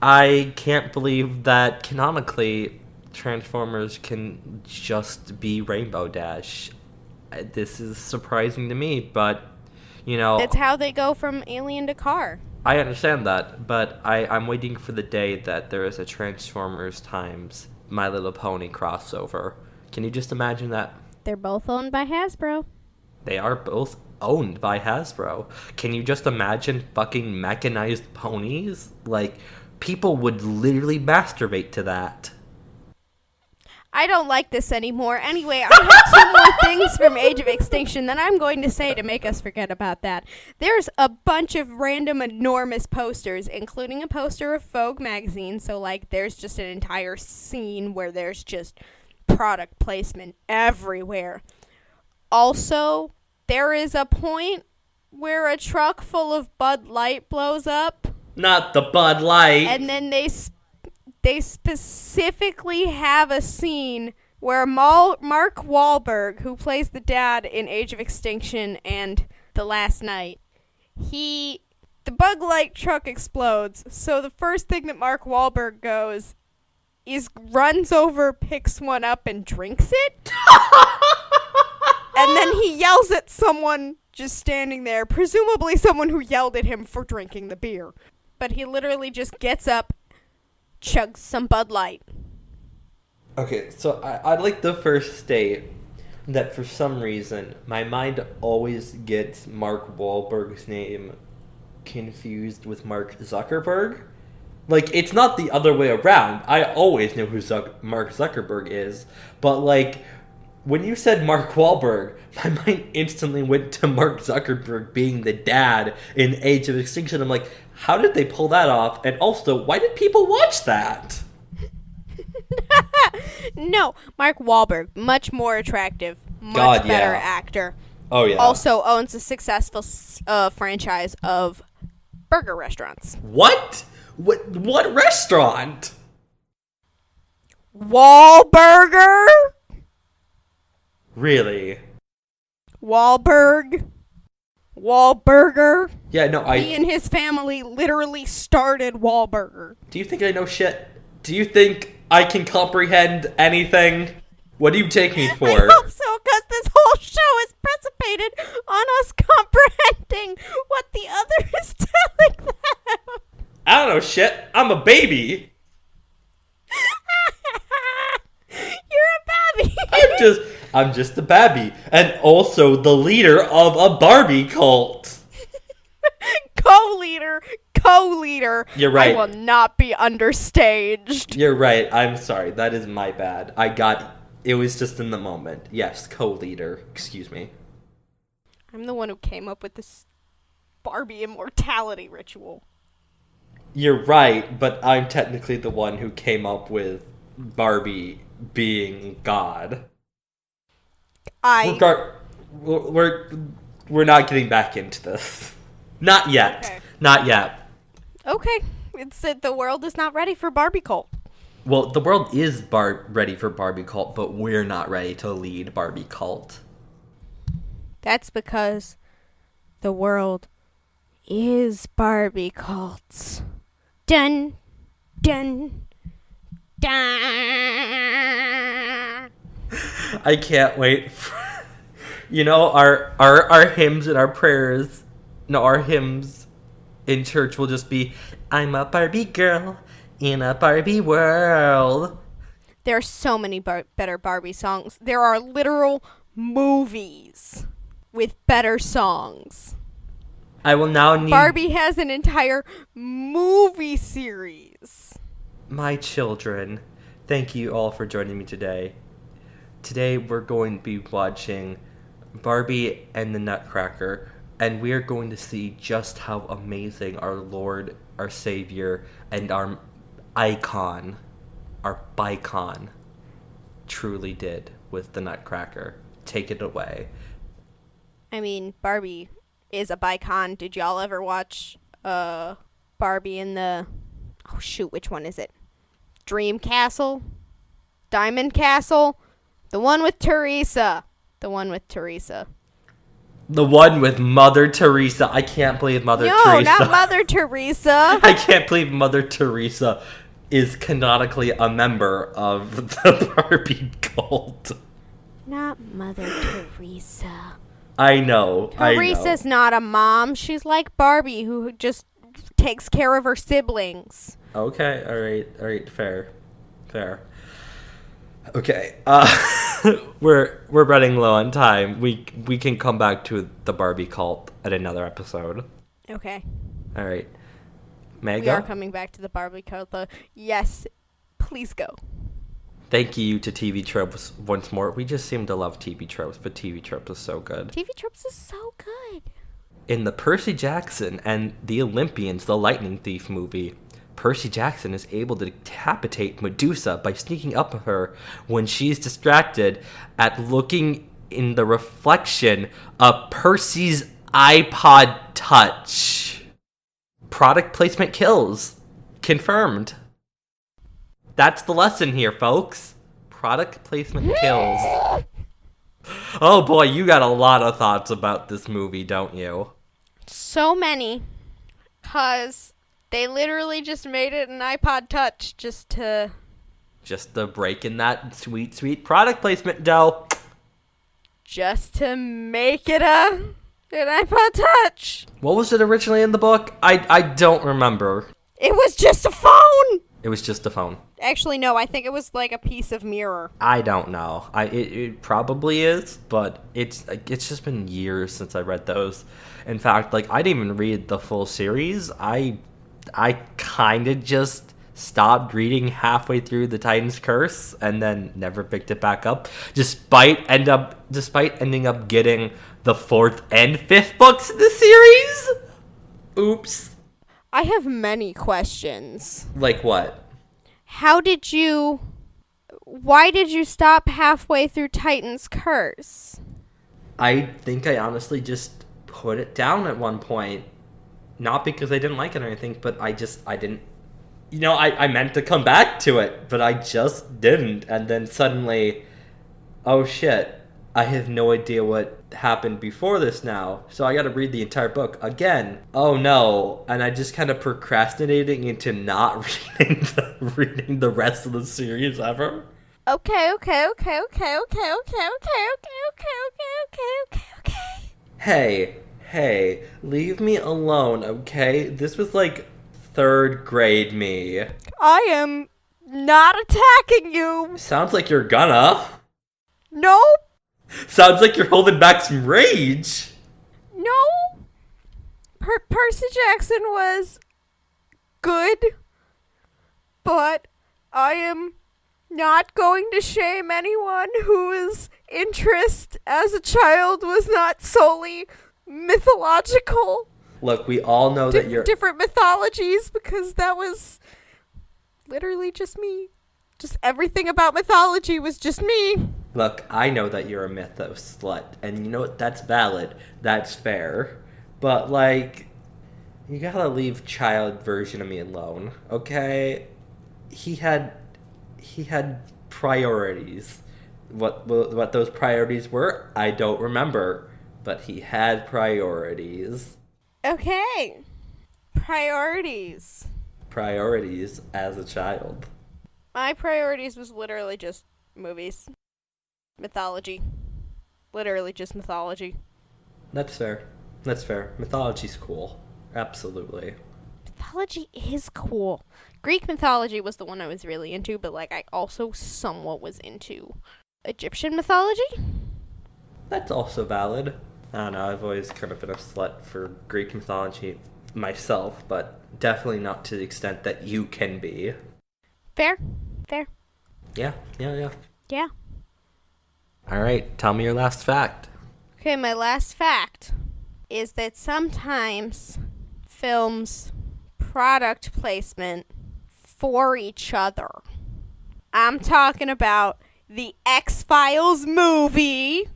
I can't believe that canonically Transformers can just be Rainbow Dash. This is surprising to me, but, That's how they go from alien to car. I understand that, but I'm waiting for the day that there is a Transformers times My Little Pony crossover. Can you just imagine that? They're both owned by Hasbro. They are both owned by Hasbro. Can you just imagine fucking mechanized ponies? Like, people would literally masturbate to that. I don't like this anymore. Anyway, I have 2 more things from Age of Extinction that I'm going to say to make us forget about that. There's a bunch of random enormous posters, including a poster of Vogue magazine. So, like, there's just an entire scene where there's just product placement everywhere. Also, there is a point where a truck full of Bud Light blows up. Not the Bud Light. And then they specifically have a scene where Mark Wahlberg, who plays the dad in Age of Extinction and The Last Night, the Bud Light truck explodes. So the first thing that Mark Wahlberg goes is runs over, picks one up, and drinks it. And then he yells at someone just standing there, presumably someone who yelled at him for drinking the beer. But he literally just gets up, chugs some Bud Light. Okay, so I'd like to first state that for some reason, my mind always gets Mark Wahlberg's name confused with Mark Zuckerberg. Like, it's not the other way around. I always know who Mark Zuckerberg is. But, like, when you said Mark Wahlberg, my mind instantly went to Mark Zuckerberg being the dad in Age of Extinction. I'm like, how did they pull that off? And also, why did people watch that? No, Mark Wahlberg, much more attractive, much God, better yeah. actor. Oh, yeah. Also owns a successful franchise of burger restaurants. What? What restaurant? Wahlburger? Really? Wahlberger? Yeah, no, He and his family literally started Wahlburger. Do you think I know shit? Do you think I can comprehend anything? What do you take me for? I hope so, because this whole show is precipitated on us comprehending what the other is telling them. I don't know shit. I'm a baby. You're a babby. I'm just a babby. And also the leader of a Barbie cult. Co-leader. You're right. I will not be understaged. You're right. I'm sorry. That is my bad. It was just in the moment. Yes, co-leader. Excuse me. I'm the one who came up with this Barbie immortality ritual. You're right, but I'm technically the one who came up with Barbie being God. We're not getting back into this. Not yet. Okay. Not yet. Okay. It's that the world is not ready for Barbie cult. Well, the world is ready for Barbie cult, but we're not ready to lead Barbie cult. That's because the world is Barbie cults. Dun, dun, dun. I can't wait for, our hymns and our prayers. No, our hymns in church will just be, I'm a Barbie girl in a Barbie world. There are so many better Barbie songs. There are literal movies with better songs. I will now need... Barbie has an entire movie series. My children, thank you all for joining me today. Today we're going to be watching Barbie and the Nutcracker, and we are going to see just how amazing our Lord, our Savior, and our icon, our bicon, truly did with the Nutcracker. Take it away. I mean, Barbie is a bicon. Did y'all ever watch Barbie in the... Oh, shoot, which one is it? Dream Castle? Diamond Castle? The one with Teresa. The one with Mother Teresa. I can't believe Mother Teresa. No, not Mother Teresa. I can't believe Mother Teresa is canonically a member of the Barbie cult. Not Mother Teresa. I know. Teresa's not a mom. She's like Barbie, who just takes care of her siblings. Okay, all right, fair. Okay, we're running low on time. We can come back to the Barbie cult at another episode. Okay. All right. May I We go? are coming back to the Barbie cult, though. Yes, please go. Thank you to TV Tropes once more. We just seem to love TV Tropes, but TV Tropes is so good. TV Tropes is so good. In the Percy Jackson and the Olympians, the Lightning Thief movie, Percy Jackson is able to decapitate Medusa by sneaking up on her when she's distracted at looking in the reflection of Percy's iPod Touch. Product placement kills. Confirmed. That's the lesson here, folks. Product placement kills. Oh boy, you got a lot of thoughts about this movie, don't you? So many. Because they literally just made it an iPod Touch just to break in that sweet, sweet product placement dough. Just to make it an iPod Touch. What was it originally in the book? I don't remember. It was just a phone. It was just a phone. Actually, no, I think it was like a piece of mirror. I don't know. It probably is, but it's just been years since I read those. In fact, like I didn't even read the full series. I kind of just stopped reading halfway through the Titan's Curse and then never picked it back up, despite ending up getting the 4th and 5th books in the series. Oops. I have many questions. Like what? How did you why did you stop halfway through Titan's Curse? I think I honestly just put it down at one point. Not because I didn't like it or anything, but I didn't... I meant to come back to it, but I just didn't. And then suddenly, oh shit, I have no idea what happened before this now. So I gotta read the entire book again. Oh no. And I just kind of procrastinating into not reading the rest of the series ever. Okay. Hey, leave me alone, okay? This was like 3rd grade me. I am not attacking you. Sounds like you're gonna. No. Sounds like you're holding back some rage. No. Percy Jackson was good, but I am not going to shame anyone whose interest as a child was not solely mythological. Look, we all know that you're... different mythologies, because that was literally just me. Just everything about mythology was just me. Look, I know that you're a mythos slut, and you know what? That's valid. That's fair. But, like, you gotta leave child version of me alone, okay? He had priorities. What those priorities were, I don't remember. But he had priorities. Okay. Priorities. Priorities as a child. My priorities was literally just movies. Mythology. Literally just mythology. That's fair. Mythology's cool. Absolutely. Mythology is cool. Greek mythology was the one I was really into, but like I also somewhat was into Egyptian mythology. That's also valid. I don't know, I've always kind of been a slut for Greek mythology myself, but definitely not to the extent that you can be. Fair. Yeah. Yeah. Alright, tell me your last fact. Okay, my last fact is that sometimes films product placement for each other. I'm talking about the X-Files movie.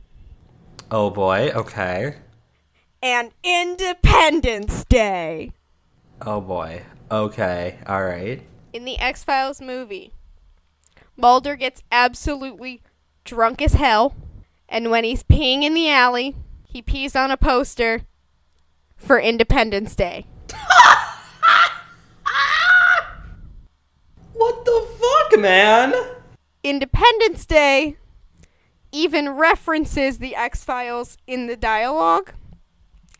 Oh boy, okay. And Independence Day. Oh boy, okay, alright. In the X-Files movie, Mulder gets absolutely drunk as hell, and when he's peeing in the alley, he pees on a poster for Independence Day. What the fuck, man? Independence Day even references the X-Files in the dialogue.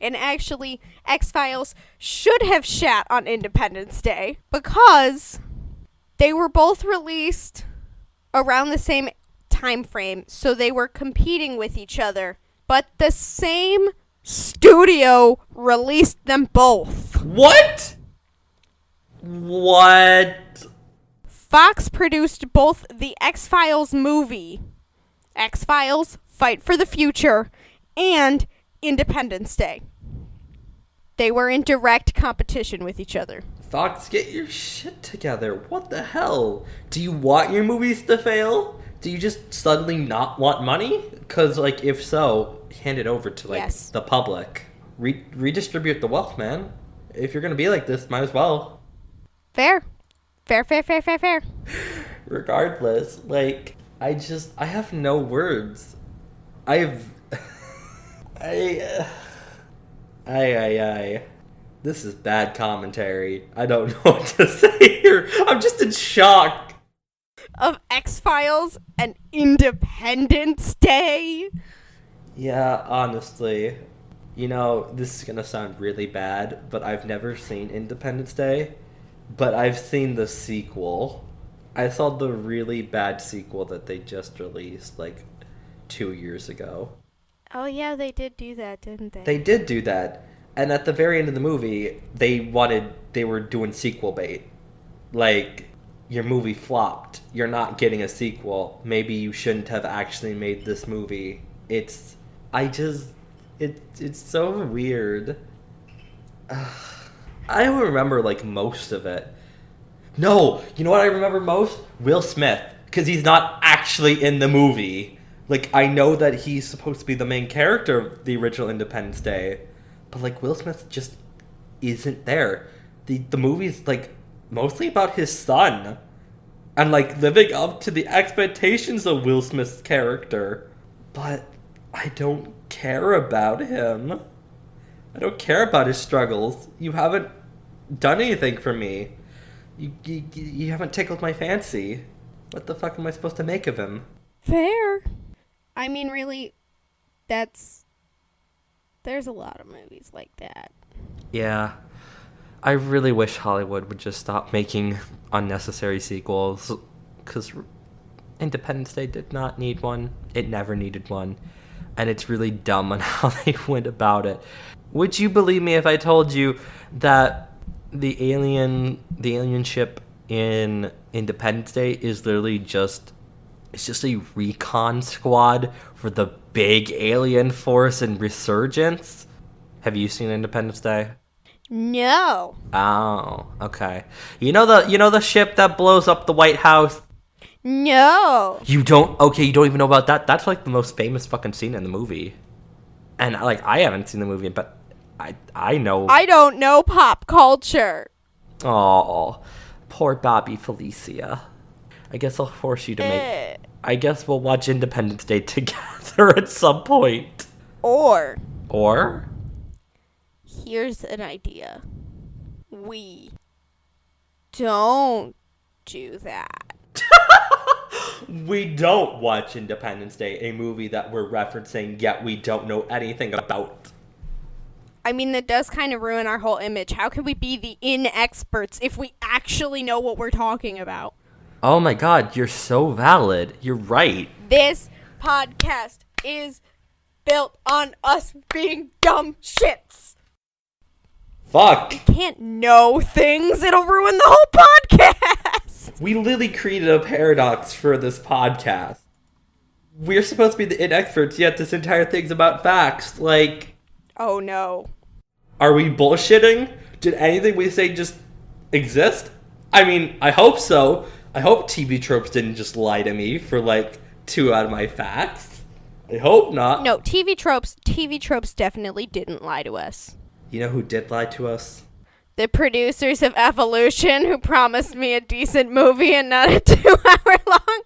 And actually, X-Files should have shat on Independence Day because they were both released around the same time frame, so they were competing with each other. But the same studio released them both. What? Fox produced both the X-Files movie, X-Files Fight for the Future, and Independence Day. They were in direct competition with each other. Fox, get your shit together. What the hell? Do you want your movies to fail? Do you just suddenly not want money? Because, like, if so, hand it over to, like, Yes. the public. Redistribute the wealth, man. If you're gonna be like this, might as well. Fair. Regardless, like, I have no words. I This is bad commentary. I don't know what to say here. I'm just in shock. Of X-Files and Independence Day. Yeah, honestly. You know, this is gonna sound really bad, but I've never seen Independence Day. But I've seen the sequel. I saw the really bad sequel that they just released, like, 2 years ago. Oh yeah, they did do that, didn't they? They did do that. And at the very end of the movie, they were doing sequel bait. Like, your movie flopped. You're not getting a sequel. Maybe you shouldn't have actually made this movie. It's so weird. I don't remember, like, most of it. No, you know what I remember most? Will Smith. because he's not actually in the movie. Like, I know that he's supposed to be the main character of the original Independence Day, but, like, Will Smith just isn't there. The movie's, like, mostly about his son and, like, living up to the expectations of Will Smith's character. But I don't care about him. I don't care about his struggles. You haven't done anything for me. You haven't tickled my fancy. What the fuck am I supposed to make of him? Fair. I mean, really, there's a lot of movies like that. Yeah. I really wish Hollywood would just stop making unnecessary sequels, because Independence Day did not need one. It never needed one. And it's really dumb on how they went about it. Would you believe me if I told you that the alien ship in Independence Day is literally just a recon squad for the big alien force in Resurgence? Have you seen Independence Day? No. Oh, okay. You know the ship that blows up the White House? No. You don't? Okay, you don't even know about that? That's like the most famous fucking scene in the movie. And like, I haven't seen the movie, but I know. I don't know pop culture. Oh, poor Bobby Felicia. I guess I'll force you to make... I guess we'll watch Independence Day together at some point. Or? Here's an idea. We don't do that. We don't watch Independence Day, a movie that we're referencing, yet we don't know anything about. I mean, that does kind of ruin our whole image. How can we be the inexperts if we actually know what we're talking about? Oh my god, you're so valid. You're right. This podcast is built on us being dumb shits. Fuck. We can't know things. It'll ruin the whole podcast. We literally created a paradox for this podcast. We're supposed to be the inexperts, yet this entire thing's about facts. Like... Oh no. Are we bullshitting? Did anything we say just exist? I mean, I hope so. I hope TV tropes didn't just lie to me for like 2 out of my facts. I hope not. No, TV tropes definitely didn't lie to us. You know who did lie to us? The producers of Evolution, who promised me a decent movie and not a 2-hour long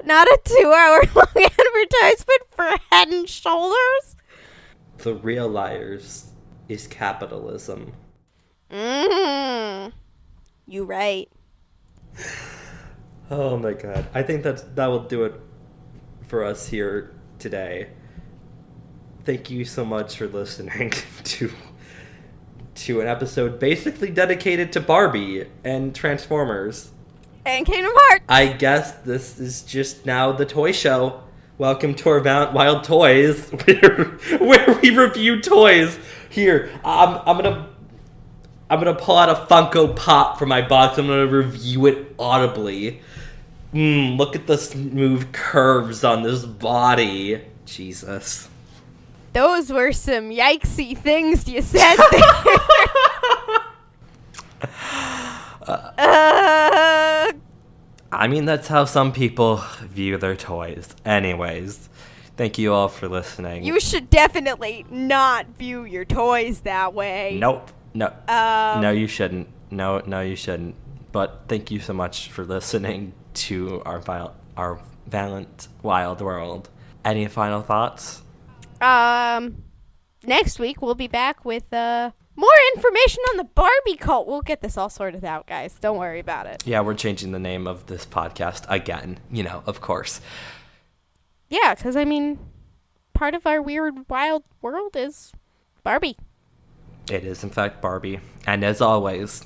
not a 2-hour long advertisement for Head and Shoulders. The real liars is capitalism. You right. Oh my god. I think that will do it for us here today. Thank you so much for listening to an episode basically dedicated to Barbie and Transformers. And Kingdom Hearts. I guess this is just now the toy show. Welcome to Our Valant Wilde Toys, where we review toys. Here, I'm gonna pull out a Funko Pop from my box. I'm gonna review it audibly. Look at the smooth curves on this body. Jesus. Those were some yikesy things you said there. I mean, that's how some people view their toys. Anyways, thank you all for listening. You should definitely not view your toys that way. Nope. No. No, you shouldn't. No, you shouldn't. But thank you so much for listening to our Valant Wilde World. Any final thoughts? Next week we'll be back with more information on the Barbie cult. We'll get this all sorted out, guys. Don't worry about it. Yeah, we're changing the name of this podcast again. You know, of course. Yeah, because, I mean, part of our weird, wild world is Barbie. It is, in fact, Barbie. And as always,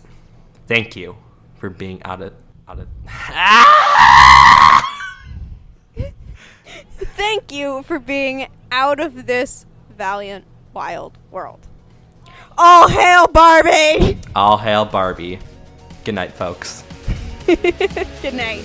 thank you for being out of... Thank you for being out of this valiant, wild world. All hail Barbie! All hail Barbie. Good night, folks. Good night.